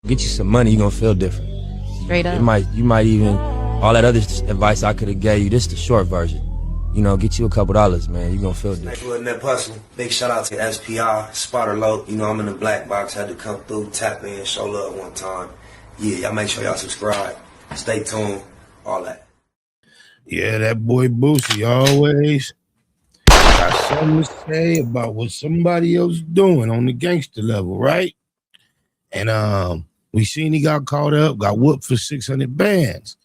Get you some money, you're gonna feel different. Straight up. You might even, all that other advice I could have gave you, this the short version. You know, get you a couple dollars, man. You're gonna feel different. Net hustling. Big shout out to SPI, Spotter Low. You know, I'm in the black box. Had to come through, tap in, show love one time. Yeah, y'all make sure y'all subscribe. Stay tuned. All that. Yeah, that boy Boosie always got something to say about what somebody else is doing on the gangster level, right? And we seen he got caught up, got whooped for 600 bands.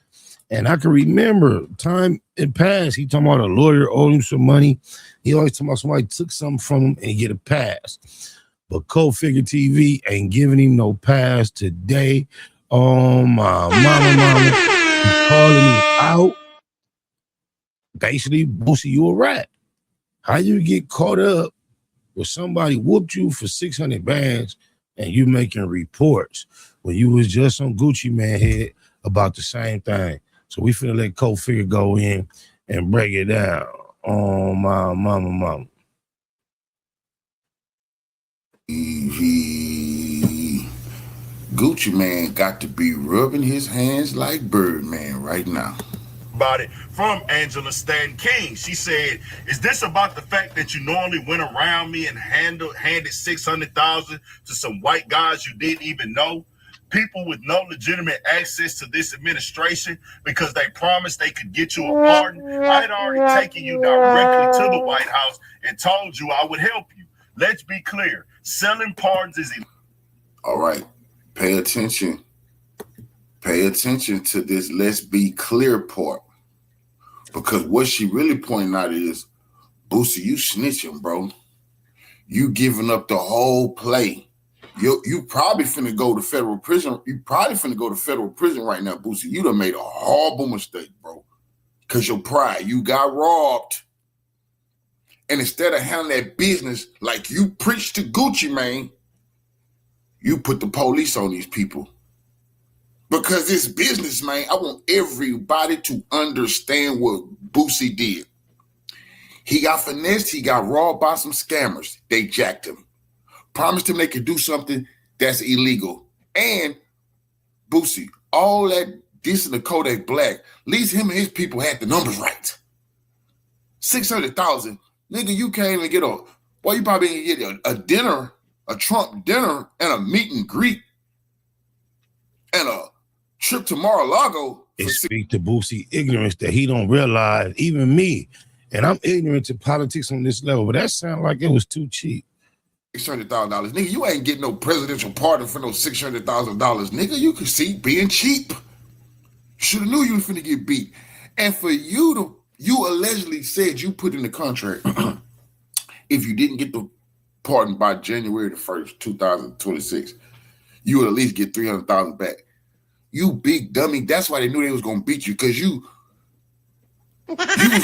And I can remember time in past, he talking about a lawyer owed him some money. He always talking about somebody took something from him and get a pass. But Cold Figure TV ain't giving him no pass today. Oh my mama, he's calling me out. Basically, Boosie, you a rat. How you get caught up with somebody whooped you for 600 bands and you making reports when you was just on Gucci Man head about the same thing? So we finna let Cold Figure go in and break it down. Oh my mama. Gucci Man got to be rubbing his hands like Birdman right now. About it from Angela Stanton King. She said, "Is this about the fact that you normally went around me and handed $600,000 to some white guys you didn't even know? People with no legitimate access to this administration because they promised they could get you a pardon. I had already taken you directly to the White House and told you I would help you. Let's be clear. Selling pardons is illegal." All right, pay attention. Pay attention to this let's be clear part. Because what she really pointing out is, Boosie, you snitching, bro. You giving up the whole play. You probably finna go to federal prison. You probably finna go to federal prison right now, Boosie. You done made a horrible mistake, bro. Because your pride, you got robbed. And instead of handling that business like you preached to Gucci Mane, you put the police on these people. Because this business, man, I want everybody to understand what Boosie did. He got finessed. He got robbed by some scammers. They jacked him. Promised him they could do something that's illegal. And Boosie, all that this and the Kodak Black, at least him and his people had the numbers right. 600,000. Nigga, you can't even get you probably didn't get a dinner, a Trump dinner, and a meet and greet, and a trip to Mar-a-Lago. It speaks to Boosie ignorance that he don't realize, even me, and I'm ignorant to politics on this level, but that sounded like it was too cheap. $600,000. Nigga, you ain't getting no presidential pardon for no $600,000. Nigga, you could see being cheap. Should have knew you was finna get beat. And for you allegedly said you put in the contract, if you didn't get the pardon by January the 1st, 2026, you would at least get $300,000 back. You big dummy. That's why they knew they was gonna beat you, because you was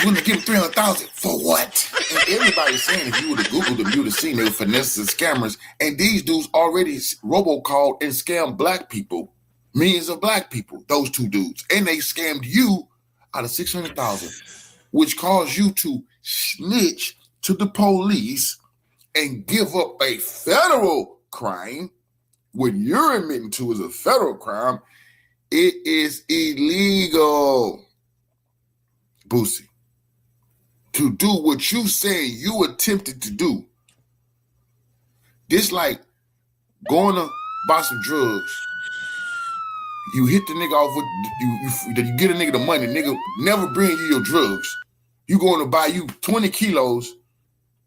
willing to give them $300,000 for what? And everybody's saying if you would have Googled them, you would have seen they were finessing scammers. And these dudes already robocalled and scammed black people, millions of black people, those two dudes. And they scammed you out of $600,000, which caused you to snitch to the police and give up a federal crime. What you're admitting to is a federal crime. It is illegal, Boosie, to do what you say you attempted to do. This like going to buy some drugs. You hit the nigga off with, you get a nigga the money, nigga never bring you your drugs. You going to buy you 20 kilos,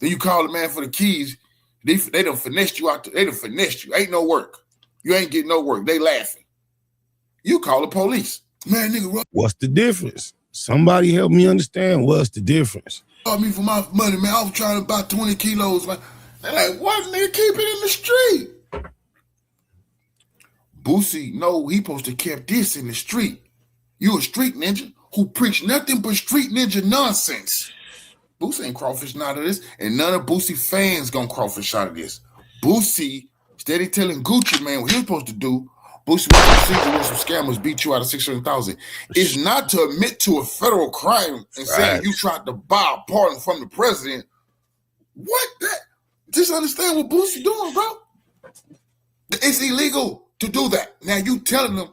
then you call the man for the keys. They done finessed you out. They done finessed you. Ain't no work. You ain't getting no work. They laughing. You call the police. Man, nigga. What's the difference? Somebody help me understand what's the difference. Me for my money, man. I was trying to buy 20 kilos. Man. They're like, what, nigga? Keep it in the street. Boosie, no, he supposed to kept this in the street. You a street ninja who preach nothing but street ninja nonsense. Boosie ain't crawfish out of this, and none of Boosie fans gonna crawfish out of this. Boosie steady telling Gucci Man what he was supposed to do. Boosie wants to see when some scammers beat you out of $600,000. It's not to admit to a federal crime and saying you tried to buy a pardon from the president. What that? Just understand what Boosie doing, bro. It's illegal. to do that. Now you telling them,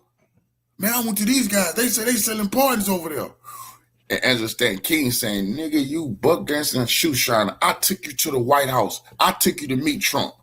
man, I went to these guys. They say they selling pardons over there. And Angela Stanton King saying, nigga, you buck dancing and shoe shiner. I took you to the White House. I took you to meet Trump.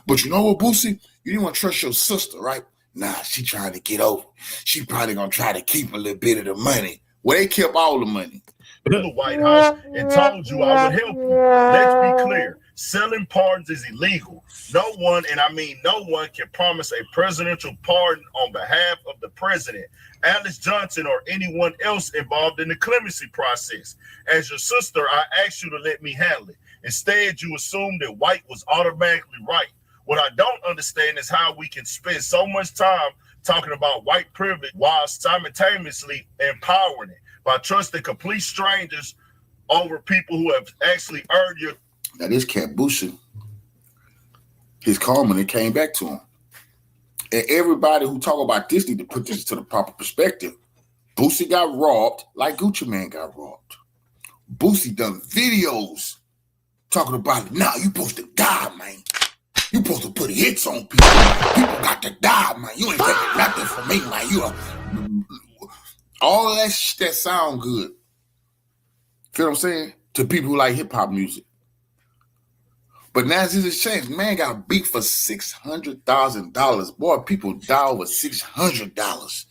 But you know what, Boosie? You didn't want to trust your sister, right? Nah, she trying to get over. She probably gonna try to keep a little bit of the money. Well, they kept all the money. To the White House and told you I would help you. Let's be clear. Selling pardons is illegal. No one, and I mean no one, can promise a presidential pardon on behalf of the president, Alice Johnson, or anyone else involved in the clemency process. As your sister, I asked you to let me handle it. Instead, you assumed that white was automatically right. What I don't understand is how we can spend so much time talking about white privilege while simultaneously empowering it by trusting complete strangers over people who have actually earned your. Now this cat Boosie, his karma, and it came back to him. And everybody who talk about this need to put this to the proper perspective. Boosie got robbed like Gucci Mane got robbed. Boosie done videos talking about it. Nah, you supposed to die, man. You supposed to put hits on people. People got to die, man. You ain't taking nothing from me, man. You are all that shit that sound good. Feel what I'm saying? To people who like hip hop music. But now this has changed. Man got beat for $600,000. Boy, people die over $600.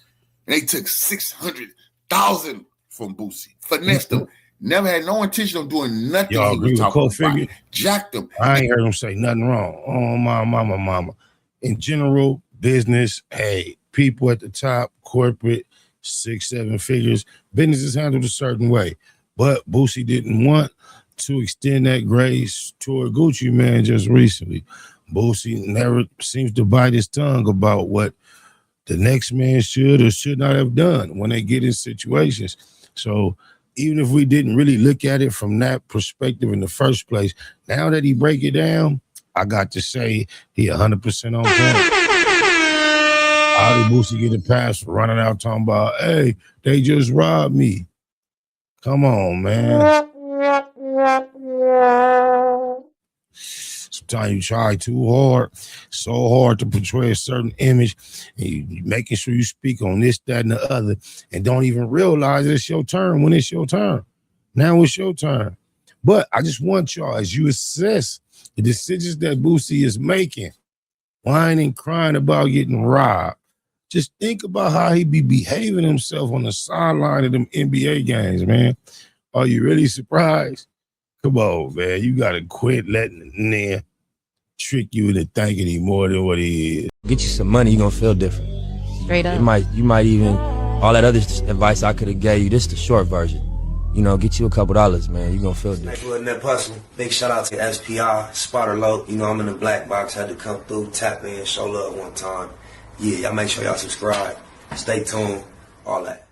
And they took $600,000 from Boosie. Finessed him. Never had no intention of doing nothing. Y'all agree with co-figure? Jacked him. I ain't heard him say nothing wrong. Oh, my mama. In general, business, hey, people at the top, corporate, 6-7 figures, business is handled a certain way. But Boosie didn't want to extend that grace toward Gucci Mane just recently. Boosie never seems to bite his tongue about what the next man should or should not have done when they get in situations. So even if we didn't really look at it from that perspective in the first place, now that he break it down, I got to say he 100% on point. How did Boosie get a pass for running out talking about, hey, they just robbed me? Come on, man. Sometimes you try too hard, so hard to portray a certain image, and you making sure you speak on this, that, and the other, and don't even realize it's your turn when it's your turn. Now it's your turn. But I just want y'all, as you assess the decisions that Boosie is making, whining, crying about getting robbed, just think about how he be behaving himself on the sideline of them NBA games, man. Are you really surprised? Come on, man. You got to quit letting the man trick you into thinking he more than what he is. Get you some money, you're going to feel different. Straight up. You might even, all that other advice I could have gave you, this is the short version. You know, get you a couple dollars, man. You're going to feel different. That puzzle. Big shout out to SPI, Spotter Low. You know, I'm in the black box. Had to come through, tap in, show love one time. Yeah, y'all make sure y'all subscribe. Stay tuned. All that.